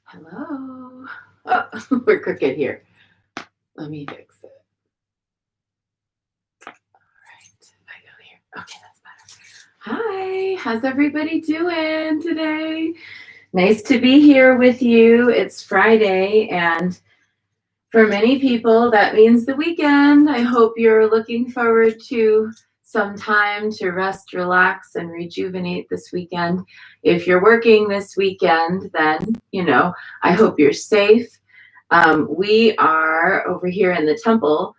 Hello. Oh, we're crooked here. Let me fix it. All right. I go here. Okay, that's better. Hi. How's everybody doing today? Nice to be here with you. It's Friday, and for many people, that means the weekend. I hope you're looking forward to some time to rest, relax, and rejuvenate this weekend. If you're working this weekend, then, I hope you're safe. We are over here in the temple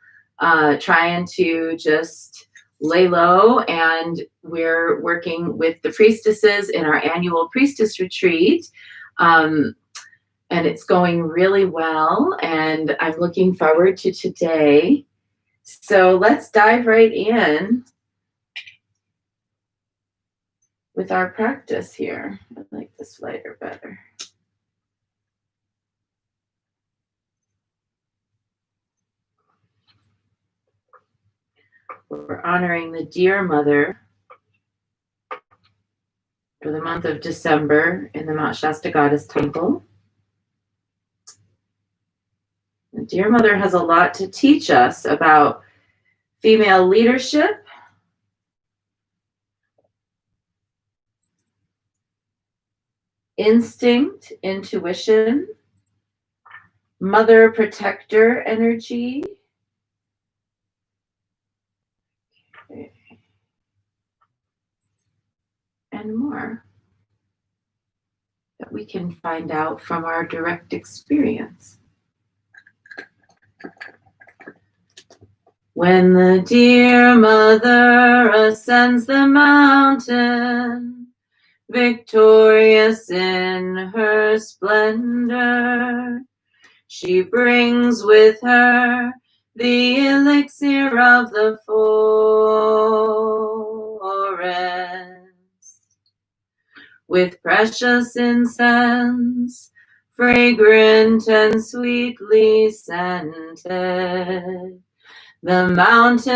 trying to just lay low, and we're working with the priestesses in our annual priestess retreat. And it's going really well, and I'm looking forward to today. So let's dive right in with our practice here. I like this lighter better. We're honoring the Dear Mother for the month of December in the Mount Shasta Goddess Temple. The Dear Mother has a lot to teach us about female leadership, instinct, intuition, mother protector energy, and more that we can find out from our direct experience. When the Dear Mother ascends the mountain, victorious in her splendor, she brings with her the elixir of the forest. With precious incense, fragrant and sweetly scented, the mountain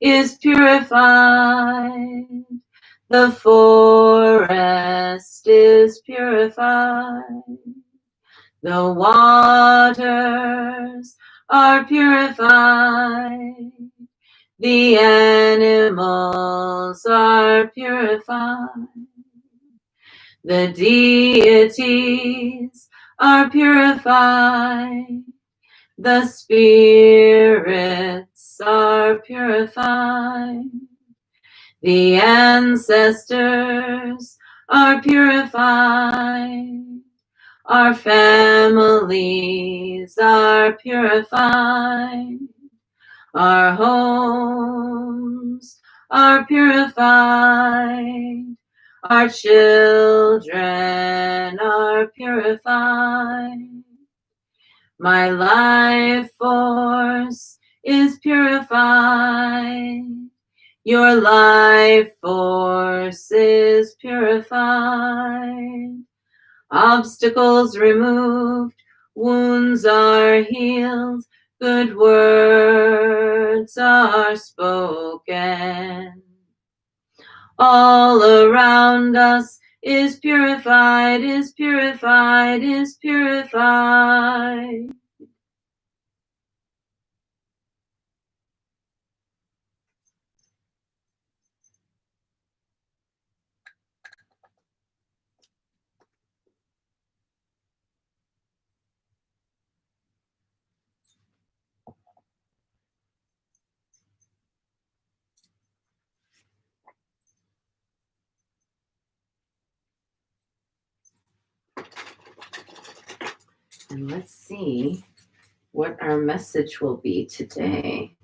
is purified, the forest is purified, the waters are purified, the animals are purified, the deities are purified, the spirits are purified, the ancestors are purified, our families are purified, our homes are purified, our children are purified, my life force is purified, your life force is purified, obstacles removed, wounds are healed, good words are spoken. All around us is purified, is purified, is purified. And let's see what our message will be today.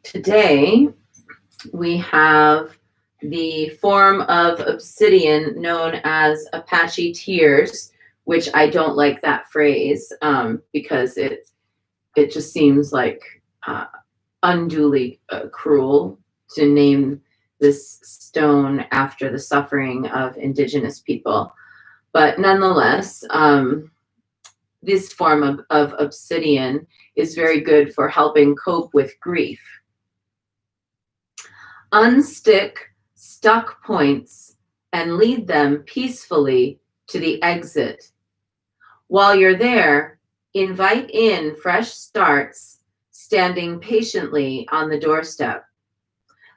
Today, we have the form of obsidian known as Apache tears, which I don't like that phrase because it just seems like unduly cruel to name this stone after the suffering of indigenous people. But nonetheless, this form of obsidian is very good for helping cope with grief. Unstick stuck points and lead them peacefully to the exit. While you're there, invite in fresh starts, standing patiently on the doorstep.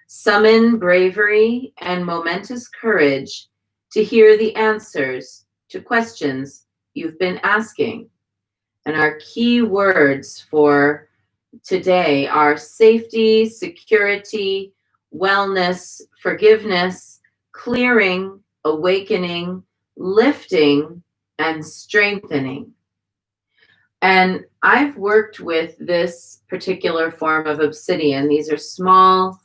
Summon bravery and momentous courage to hear the answers to questions you've been asking. And our key words for today are safety, security, wellness, forgiveness, clearing, awakening, lifting, and strengthening. And I've worked with this particular form of obsidian. These are small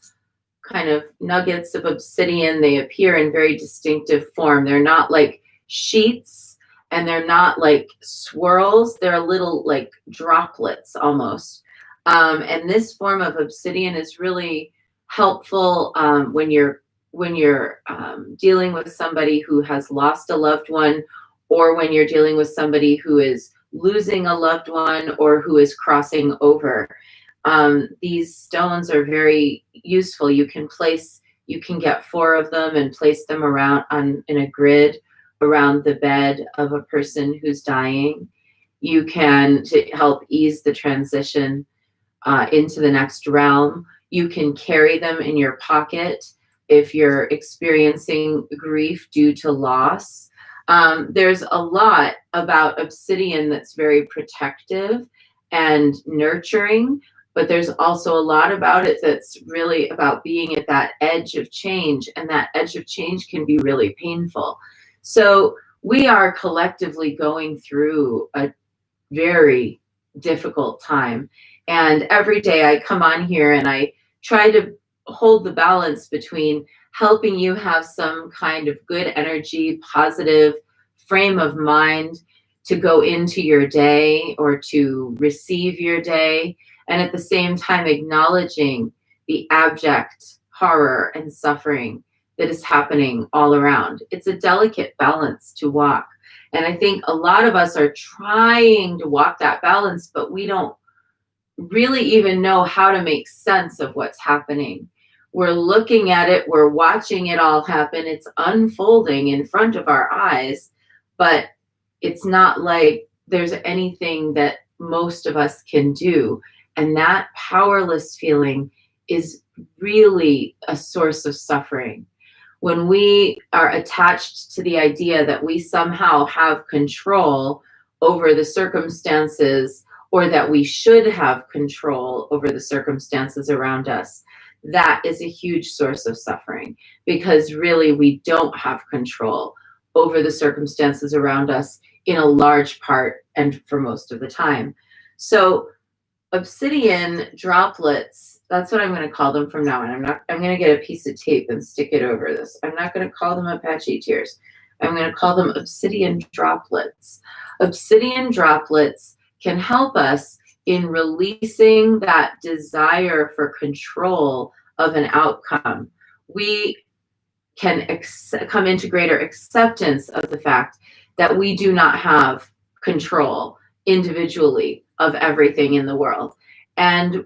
kind of nuggets of obsidian. They appear in very distinctive form. They're not like sheets and they're not like swirls. They're little like droplets almost. And this form of obsidian is really helpful when you're dealing with somebody who has lost a loved one, or when you're dealing with somebody who is losing a loved one or who is crossing over. These stones are very useful. You can get 4 of them and place them around in a grid around the bed of a person who's dying. You can, to help ease the transition into the next realm. You can carry them in your pocket if you're experiencing grief due to loss. There's a lot about obsidian that's very protective and nurturing, but there's also a lot about it that's really about being at that edge of change, and that edge of change can be really painful. So we are collectively going through a very difficult time. And every day I come on here and I try to hold the balance between helping you have some kind of good energy, positive frame of mind to go into your day or to receive your day, and at the same time acknowledging the abject horror and suffering that is happening all around. It's a delicate balance to walk. And I think a lot of us are trying to walk that balance, but we don't really even know how to make sense of what's happening. We're looking at it, we're watching it all happen, it's unfolding in front of our eyes, but it's not like there's anything that most of us can do. And that powerless feeling is really a source of suffering. When we are attached to the idea that we somehow have control over the circumstances, or that we should have control over the circumstances around us, that is a huge source of suffering, because really we don't have control over the circumstances around us in a large part and for most of the time. So obsidian droplets, that's what I'm going to call them from now on. I'm going to get a piece of tape and stick it over this. I'm not going to call them Apache tears. I'm going to call them obsidian droplets. Obsidian droplets can help us in releasing that desire for control of an outcome. We can come into greater acceptance of the fact that we do not have control individually of everything in the world. And,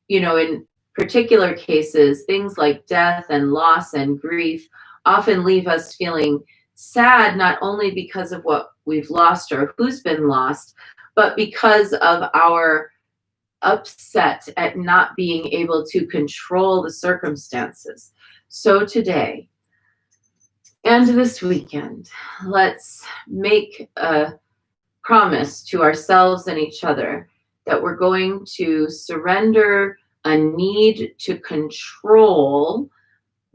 you know, in particular cases, things like death and loss and grief often leave us feeling sad, not only because of what we've lost or who's been lost, but because of our upset at not being able to control the circumstances. So today and this weekend, let's make a promise to ourselves and each other that we're going to surrender a need to control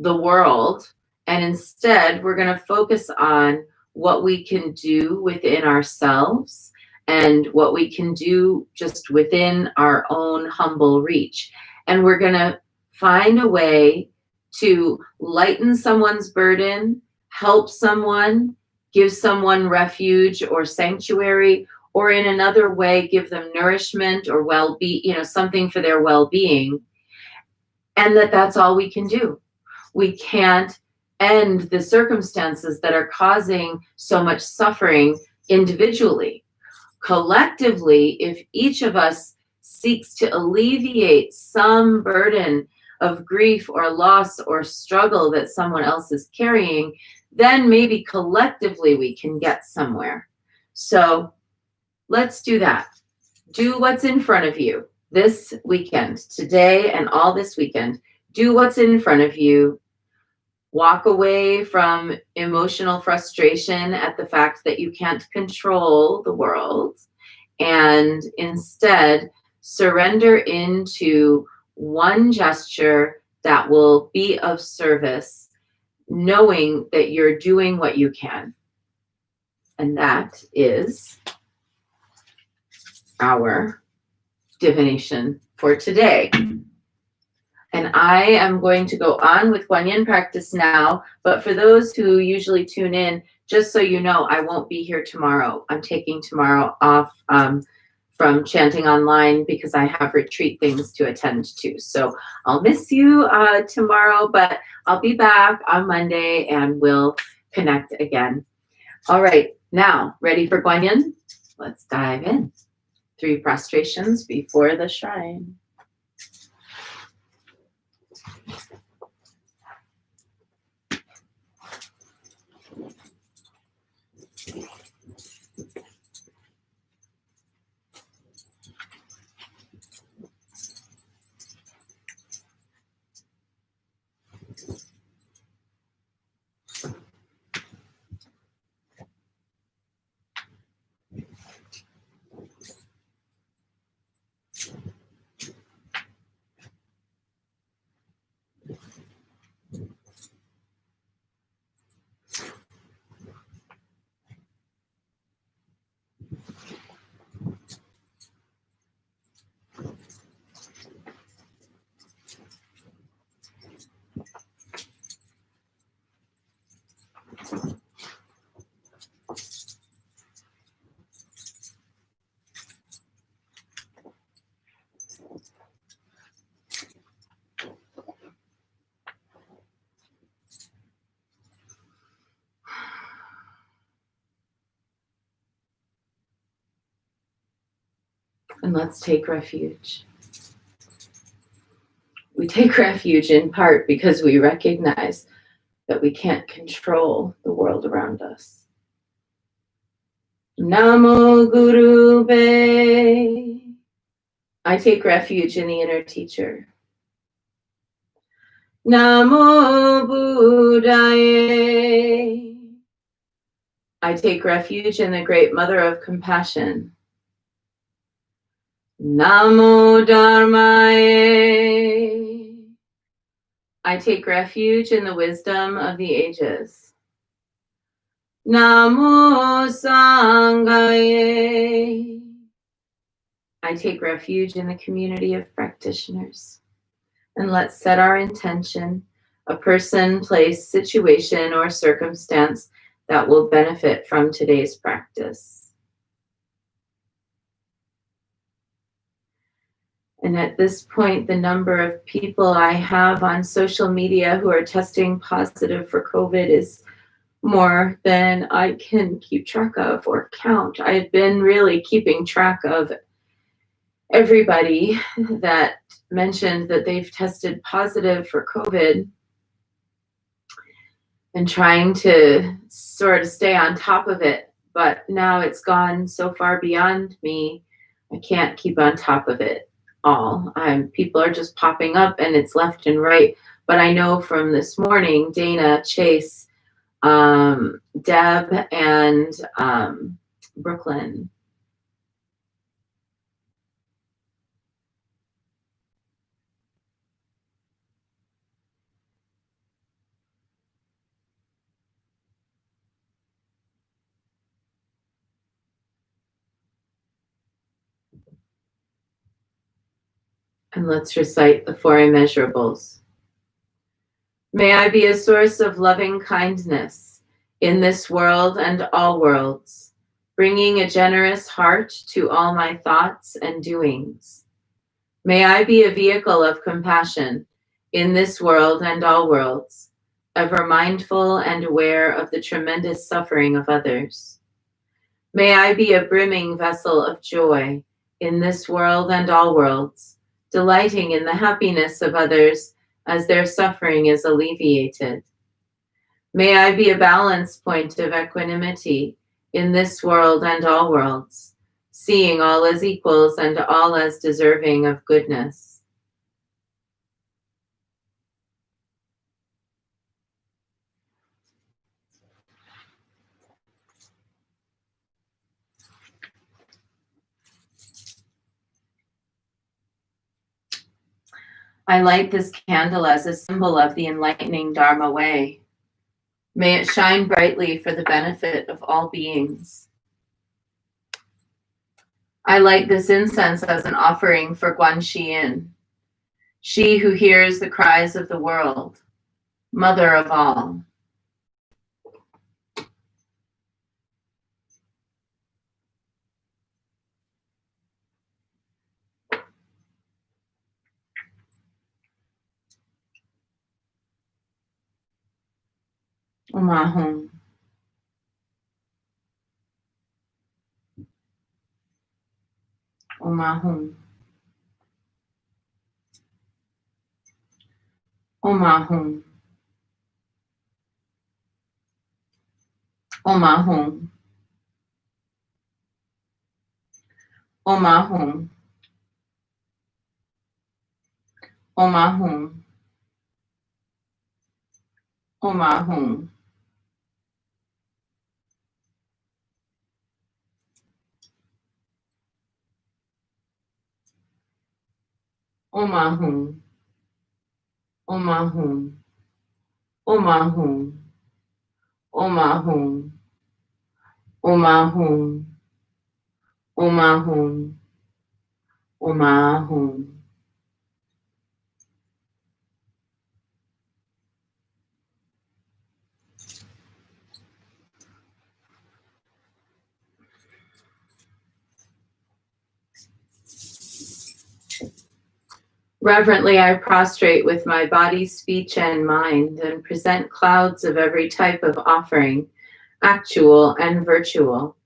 the world, and instead we're going to focus on what we can do within ourselves and what we can do just within our own humble reach. And we're going to find a way to lighten someone's burden, help someone, give someone refuge or sanctuary, or in another way give them nourishment or well-being, something for their well-being, and that's all we can do. We can't end the circumstances that are causing so much suffering individually. Collectively, if each of us seeks to alleviate some burden of grief or loss or struggle that someone else is carrying, then maybe collectively we can get somewhere. So let's do that. Do what's in front of you this weekend, today and all this weekend. Do what's in front of you. Walk away from emotional frustration at the fact that you can't control the world, and instead surrender into one gesture that will be of service, knowing that you're doing what you can. And that is our divination for today. And I am going to go on with Guanyin practice now, but for those who usually tune in, just so you know, I won't be here tomorrow. I'm taking tomorrow off from chanting online because I have retreat things to attend to. So I'll miss you tomorrow, but I'll be back on Monday and we'll connect again. All right, now ready for Guanyin? Let's dive in. 3 prostrations before the shrine. And let's take refuge. We take refuge in part because we recognize that we can't control the world around us. Namo Guru Be. I take refuge in the inner teacher. Namo Buddhaye. I take refuge in the great mother of compassion. Namo Dharmaye. I take refuge in the wisdom of the ages. Namo Sanghaye. I take refuge in the community of practitioners. And let's set our intention, a person, place, situation, or circumstance that will benefit from today's practice. And at this point, the number of people I have on social media who are testing positive for COVID is more than I can keep track of or count. I've been really keeping track of everybody that mentioned that they've tested positive for COVID and trying to sort of stay on top of it. But now it's gone so far beyond me, I can't keep on top of it all. People are just popping up and it's left and right. But I know from this morning, Dana, Chase, Deb, and Brooklyn. And let's recite the 4 immeasurables. May I be a source of loving kindness in this world and all worlds. bringing a generous heart to all my thoughts and doings. May I be a vehicle of compassion in this world and all worlds, ever mindful and aware of the tremendous suffering of others. May I be a brimming vessel of joy in this world and all worlds, delighting in the happiness of others as their suffering is alleviated. May I be a balance point of equanimity in this world and all worlds, seeing all as equals and all as deserving of goodness. I light this candle as a symbol of the enlightening Dharma way. May it shine brightly for the benefit of all beings. I light this incense as an offering for Guanxin, she who hears the cries of the world, mother of all. Omahum. Omahum. Omahum. Omahum. Omahum. Omahum. Omahum. Omahum. Omahum. Omahum. Omahum. Omahum. Omahum. Omahum. Reverently, I prostrate with my body, speech, and mind and present clouds of every type of offering, actual and virtual.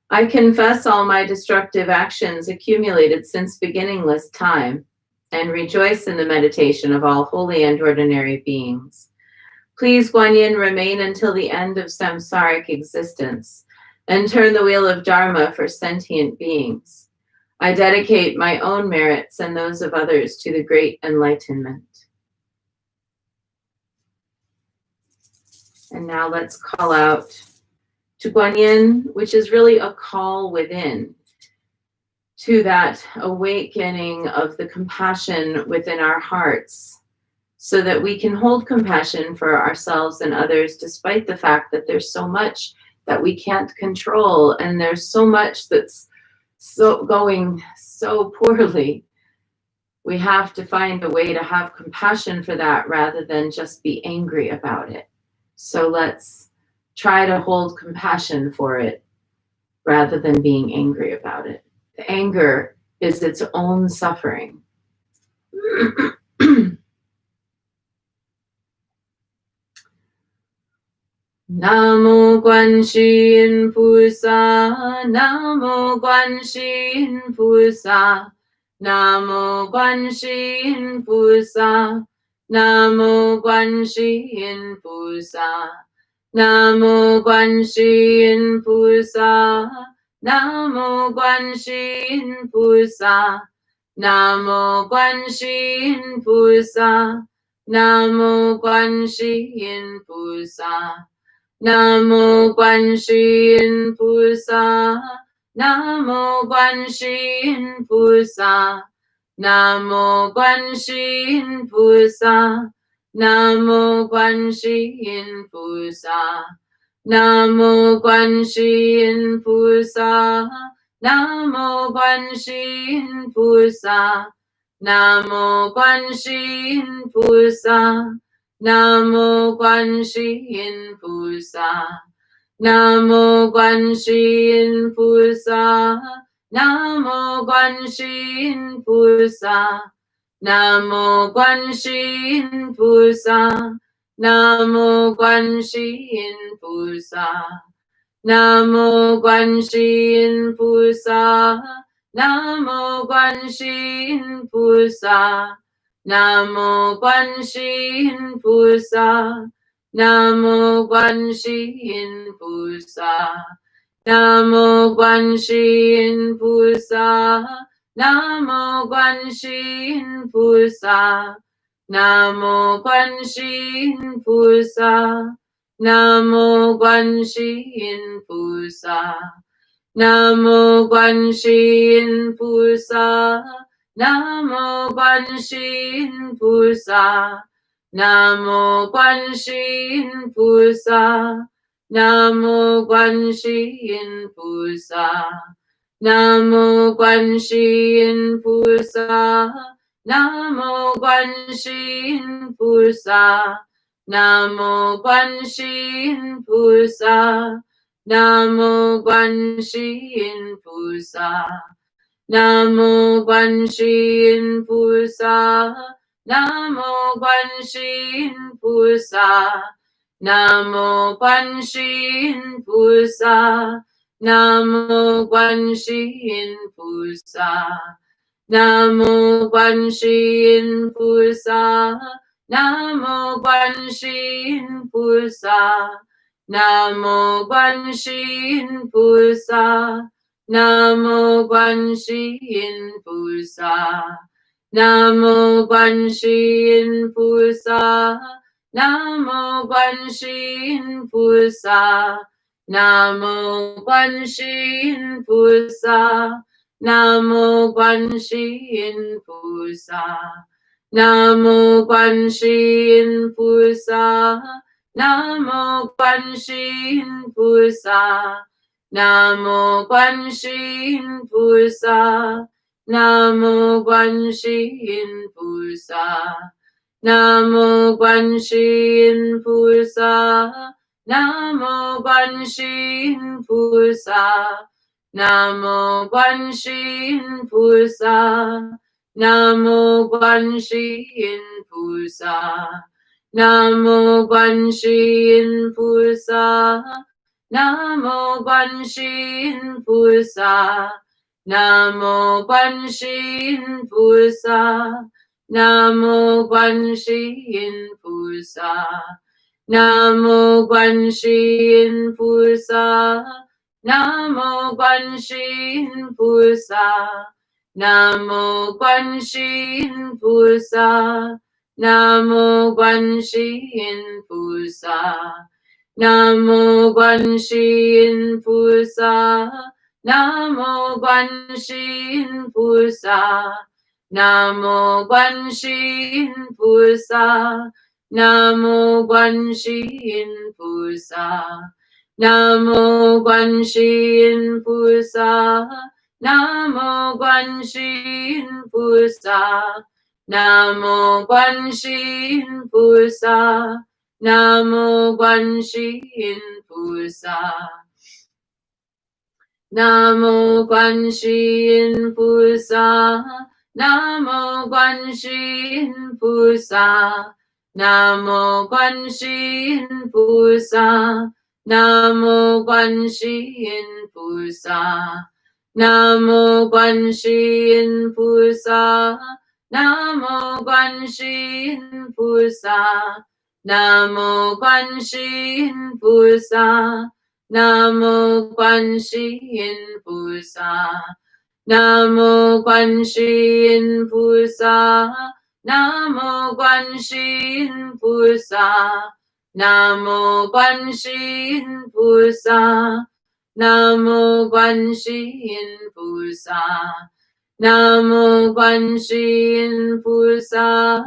I confess all my destructive actions accumulated since beginningless time and rejoice in the meditation of all holy and ordinary beings. Please, Guanyin, remain until the end of samsaric existence and turn the wheel of Dharma for sentient beings. I dedicate my own merits and those of others to the great enlightenment. And now let's call out to Guanyin, which is really a call within, to that awakening of the compassion within our hearts, so that we can hold compassion for ourselves and others, despite the fact that there's so much that we can't control, and there's so much that's going so poorly. We have to find a way to have compassion for that rather than just be angry about it. So let's try to hold compassion for it rather than being angry about it. The anger is its own suffering. Namo Guanxin Pusa, Namo Guanxin Pusa, Namo Guanxin Pusa, Namo Guanxin Pusa, Namo Guanxin Pusa, Namo Guanxin Pusa, Namo Guanxin Pusa, Namo Guanxin Pusa. Namo Guanxin Pusa, Namo Guanxin Pusa, Namo Guanxin Pusa, Namo Guanxin Pusa, Namo Guanxin Pusa, Namo Guanxin Pusa, Namo Guanxin Pusa, Namo Guanxin Pusa, Nam mô Quan世音菩萨，南无观世音菩萨，南无观世音菩萨，南无观世音菩萨，南无观世音菩萨，南无观世音菩萨，南无观世音菩萨。南无观世音菩萨，南无观世音菩萨，南无观世音菩萨，南无观世音菩萨，南无观世音菩萨，南无观世音菩萨，南无观世音菩萨。南无观世音菩萨，南无观世音菩萨，南无观世音菩萨，南无观世音菩萨，南无观世音菩萨，南无观世音菩萨，南无观世音菩萨。南无观世音菩萨，南无观世音菩萨，南无观世音菩萨，南无观世音菩萨，南无观世音菩萨，南无观世音菩萨，南无观世音菩萨。南无观世音菩萨，南无观世音菩萨，南无观世音菩萨，南无观世音菩萨，南无观世音菩萨，南无观世音菩萨，南无观世音菩萨。南无观世音菩萨，南无观世音菩萨，南无观世音菩萨，南无观世音菩萨，南无观世音菩萨，南无观世音菩萨，南无观世音菩萨。南无观世音菩萨，南无观世音菩萨，南无观世音菩萨，南无观世音菩萨，南无观世音菩萨，南无观世音菩萨，南无观世音菩萨。南无观世音菩萨，南无观世音菩萨，南无观世音菩萨，南无观世音菩萨，南无观世音菩萨，南无观世音菩萨，南无观世音菩萨。南无观世音菩萨，南无观世音菩萨，南无观世音菩萨，南无观世音菩萨，南无观世音菩萨，南无观世音菩萨，南无观世音菩萨。南无观世音菩萨，南无观世音菩萨，南无观世音菩萨，南无观世音菩萨，南无观世音菩萨，南无观世音菩萨，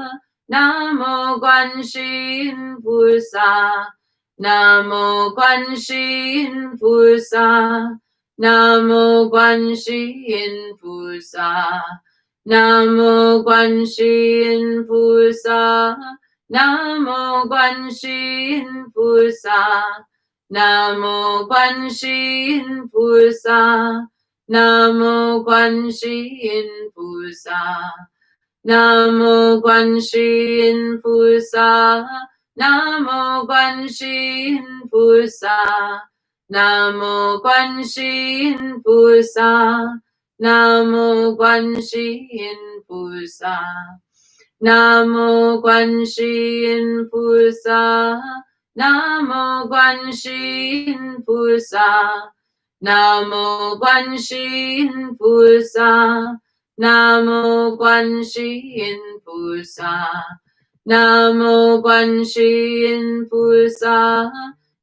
南无观世音菩萨。南无观世音菩萨，南无观世音菩萨，南无观世音菩萨，南无观世音菩萨， Namo Quan Shin Pusa. Namo Quan Shin Pusa. Namo Quan Shin Pusa. Namo Quan Shin Pusa. Namo Quan Shin Pusa. Namo Quan Shin Pusa. Namo Quan Shin Pusa. Namo Quan Shin Pusa. Namo Quan Shin Pusa. Namo Quan Shin Pusa. Namo Quan Shin Pusa.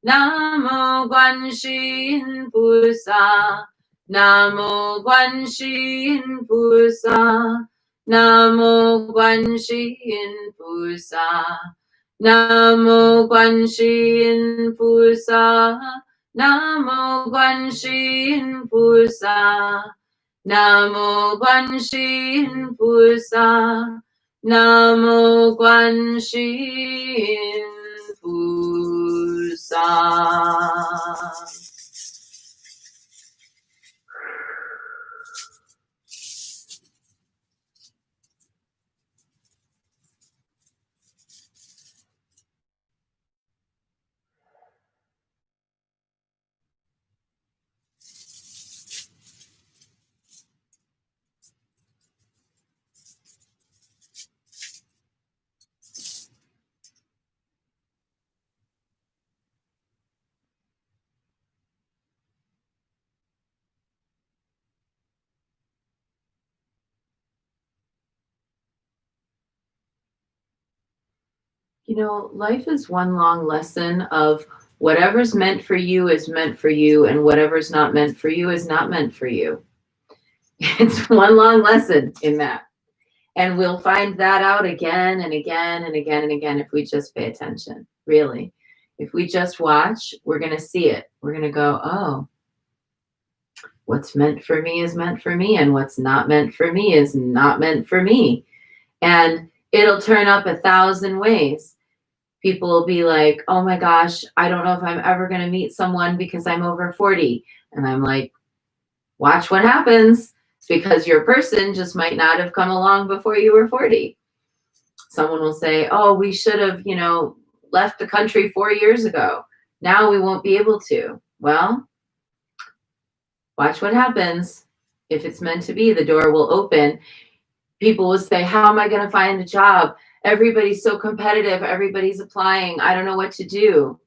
Namo Quan Shin Pusa. Namo Quan Shin Pusa. Namo Quan Shin Pusa. Namo Quan Shin Pusa. Namo Quan Shin Pusa. Namo Quan Shin Pusa. Namo Quan Shin Pusa. You know, life is one long lesson of whatever's meant for you is meant for you, and whatever's not meant for you is not meant for you. It's one long lesson in that. And we'll find that out again and again and again and again if we just pay attention, really. If we just watch, we're going to see it. We're going to go, oh, what's meant for me is meant for me, and what's not meant for me is not meant for me. And it'll turn up 1,000 ways. People will be like, oh my gosh, I don't know if I'm ever going to meet someone because I'm over 40. And I'm like, watch what happens, because your person just might not have come along before you were 40. Someone will say, oh, we should have, left the country 4 years ago. Now we won't be able to. Well, watch what happens. If it's meant to be, the door will open. People will say, how am I going to find a job? Everybody's so competitive. Everybody's applying. I don't know what to do.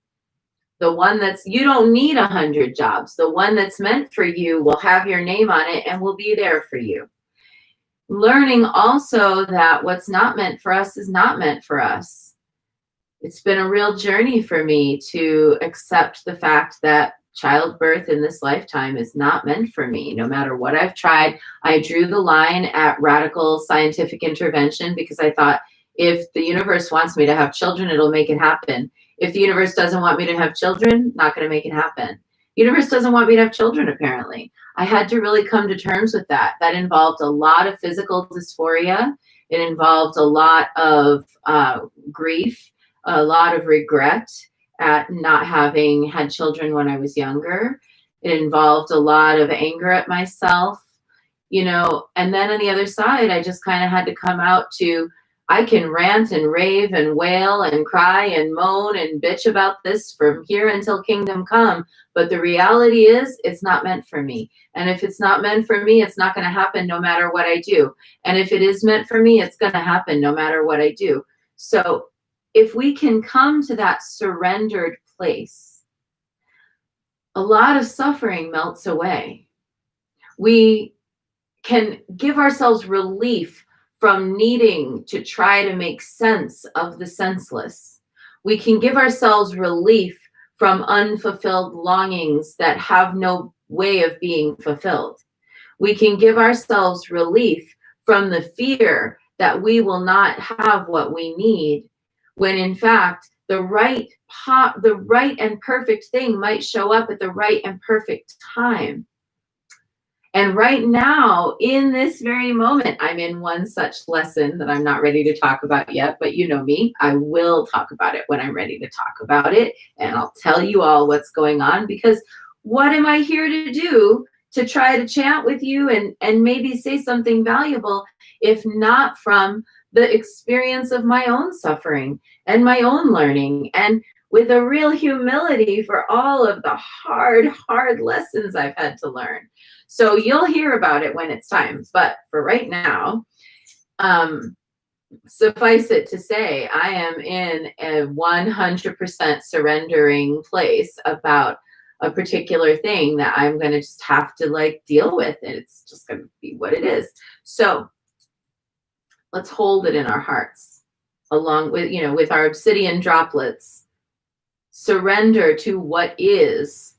The one you don't need 100 jobs. The one that's meant for you will have your name on it and will be there for you. Learning also that what's not meant for us is not meant for us. It's been a real journey for me to accept the fact that childbirth in this lifetime is not meant for me. No matter what I've tried, I drew the line at radical scientific intervention because I thought, if the universe wants me to have children, it'll make it happen. If the universe doesn't want me to have children, not going to make it happen. Universe doesn't want me to have children, apparently. I had to really come to terms with that. That involved a lot of physical dysphoria. It involved a lot of grief, a lot of regret at not having had children when I was younger. It involved a lot of anger at myself, and then on the other side, I just kind of had to come out to, I can rant and rave and wail and cry and moan and bitch about this from here until kingdom come. But the reality is, it's not meant for me. And if it's not meant for me, it's not going to happen no matter what I do. And if it is meant for me, it's going to happen no matter what I do. So if we can come to that surrendered place, a lot of suffering melts away. We can give ourselves relief from needing to try to make sense of the senseless. We can give ourselves relief from unfulfilled longings that have no way of being fulfilled. We can give ourselves relief from the fear that we will not have what we need, when in fact, the right and perfect thing might show up at the right and perfect time. And right now, in this very moment, I'm in one such lesson that I'm not ready to talk about yet, but you know me, I will talk about it when I'm ready to talk about it. And I'll tell you all what's going on, because what am I here to do to try to chat with you and maybe say something valuable, if not from the experience of my own suffering and my own learning, and with a real humility for all of the hard lessons I've had to learn. So you'll hear about it when it's time. But for right now, suffice it to say, I am in a 100% surrendering place about a particular thing that I'm going to just have to like deal with. And it's just going to be what it is. So let's hold it in our hearts, along with, with our obsidian droplets. Surrender to what is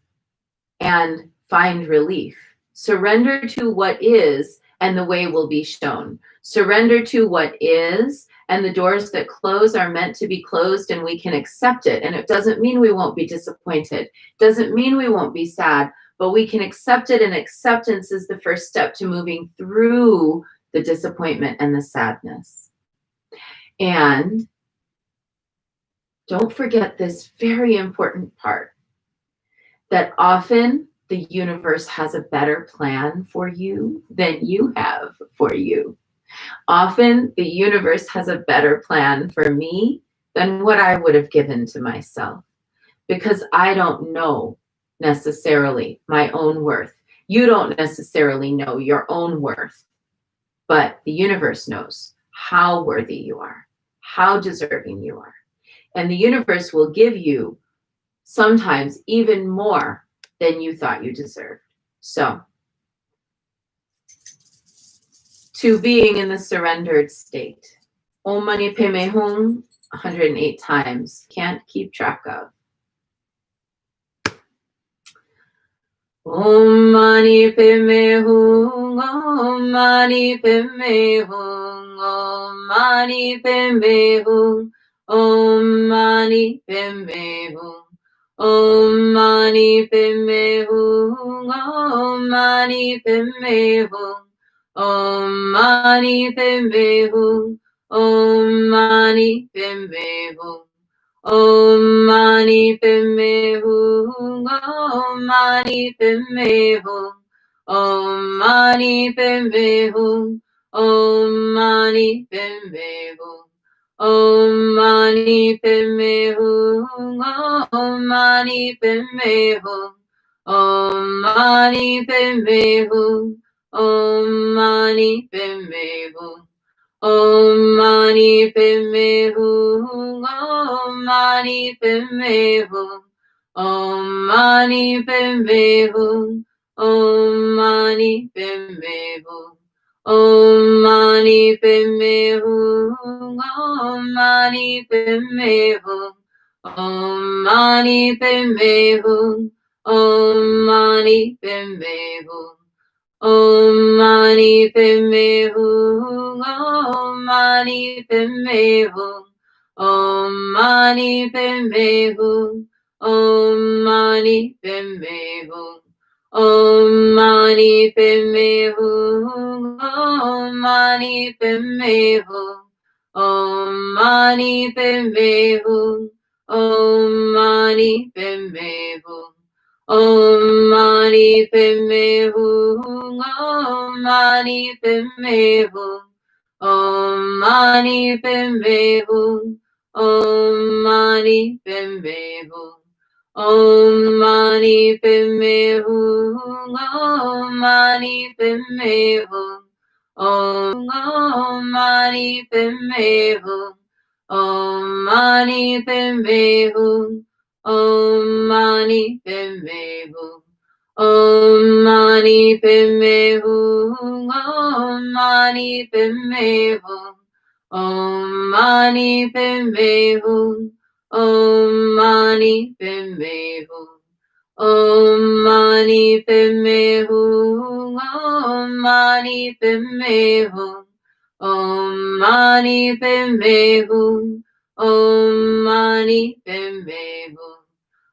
and find relief. Surrender to what is, and the way will be shown. Surrender to what is, and the doors that close are meant to be closed, and we can accept it. And it doesn't mean we won't be disappointed. Doesn't mean we won't be sad, but we can accept it, and acceptance is the first step to moving through the disappointment and the sadness. And don't forget this very important part, that often the universe has a better plan for you than you have for you. Often the universe has a better plan for me than what I would have given to myself, because I don't know necessarily my own worth. You don't necessarily know your own worth, but the universe knows how worthy you are, how deserving you are. And the universe will give you sometimes even more than you thought you deserved. So, to being in the surrendered state. Om Mani Padme Hum 108 times. Can't keep track of. Om Mani Padme Hum, Om Mani Padme Hum, Om Mani Padme Hum, Om Mani Padme Hum. Om Mani Padme Hum, Om Mani Padme Hum, Om Mani Padme Hum, Om Mani Padme Hum, Om Mani Padme Hum, Om Mani Padme Hum, Om Mani Padme Hum, Om Mani Padme Hum. Om Mani Padme Hum, Om Mani Padme Hum, Om Mani Padme Hum, Om Mani Padme Hum, Om Mani Padme Hum, Om Mani Padme Hum, Om Mani Padme Hum, Om Mani Padme Hum. Om Mani Padme Hum, Om Mani Padme Hum, Om Mani Padme Hum, Om Mani Padme Hum, Om Mani Padme Hum, Om Mani Padme Hum, Om Mani Padme Hum, Om Mani Padme Hum. Om Mani Padme Hum, Om Mani Padme Hum, Om Mani Padme Hum, Om Mani Padme Hum, Om Mani Padme Hum, Om Mani Padme Hum, Om Mani Padme Hum, Om Mani Padme Hum. Om Mani Padme Hum, Om Mani Padme Hum, Om Mani Padme Hum, Om Mani Padme Hum, Om Mani Padme Hum, Om Mani Padme Hum, Om Mani Padme Hum, Om Mani Padme Hum, Om Mani Padme Hum, Om Mani Padme Hum, Om Mani Padme Hum, Om Mani Padme Hum, Om Mani Padme Hum,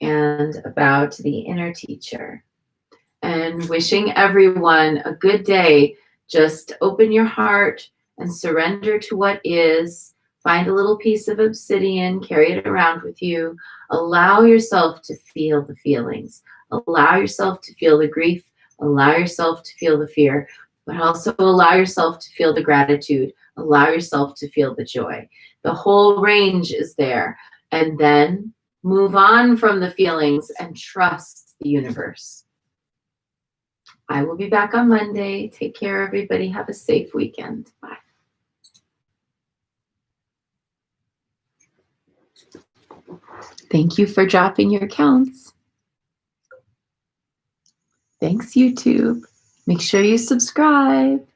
and a bow to the inner teacher. And wishing everyone a good day. Just open your heart and surrender to what is. Find a little piece of obsidian, carry it around with you. Allow yourself to feel the feelings. Allow yourself to feel the grief. Allow yourself to feel the fear, but also allow yourself to feel the gratitude. Allow yourself to feel the joy. The whole range is there. And then move on from the feelings and trust the universe. I will be back on Monday. Take care, everybody. Have a safe weekend. Bye. Thank you for dropping your counts. Thanks, YouTube. Make sure you subscribe.